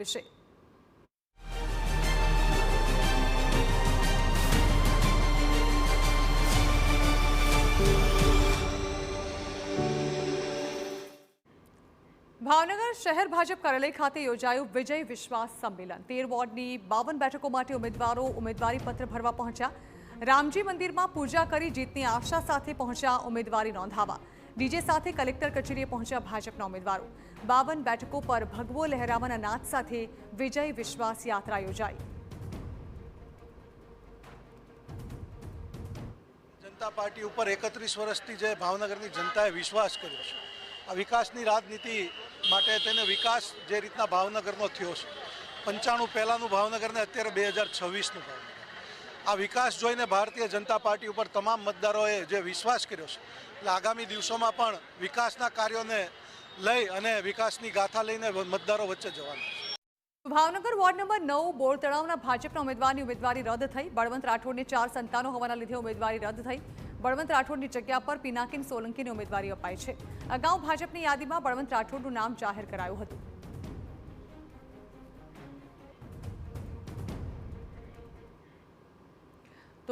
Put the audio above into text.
વિશે। ભાવનગર શહેર ભાજપ કાર્યાલય ખાતે યોજાયું વિજય વિશ્વાસ સંમેલન। 13 વોર્ડની 52 બેઠકો માટે ઉમેદવારો ઉમેદવારી પત્ર ભરવા પહોંચ્યા। રામજી મંદિરમાં પૂજા કરી જીતની આશા સાથે પહોંચ્યા ઉમેદવારી નોંધાવવા। ડીજે સાથે કલેક્ટર કચેરીએ પહોંચ્યા ભાજપના ઉમેદવારો। 52 બેઠકો પર ભગવો લહેરાવાના નાદ સાથે વિજય વિશ્વાસ યાત્રા યોજાઈ। જનતા પાર્ટી ઉપર 31 વર્ષથી જે ભાવનગરની જનતાએ વિશ્વાસ કર્યો છે, આ વિકાસની રાજનીતિ માટે તેને વિકાસ જે રીતના ભાવનગરનો થયો છે, 95 પહેલાંનું ભાવનગર ને અત્યારે 2026નું ભાવનગર, આ વિકાસ જોઈને ભારતીય જનતા પાર્ટી ઉપર તમામ મતદારોએ જે વિશ્વાસ કર્યો છે, એટલે આગામી દિવસોમાં પણ વિકાસના કાર્યોને લઈ અને વિકાસની ગાથા લઈને મતદારો વચ્ચે જવાના છે। ભાવનગર વોર્ડ નંબર 9 બોર તળાવના ભાજપના ઉમેદવારની ઉમેદવારી રદ થઈ। બળવંત રાઠોડને 4 સંતાનો હોવાના લીધે ઉમેદવારી રદ થઈ। બળવંત રાઠોડની જગ્યા પર પિનાકિન સોલંકીની ઉમેદવારી અપાઈ છે। અગાઉ ભાજપની યાદીમાં બળવંત રાઠોડનું નામ જાહેર કરાયું હતું।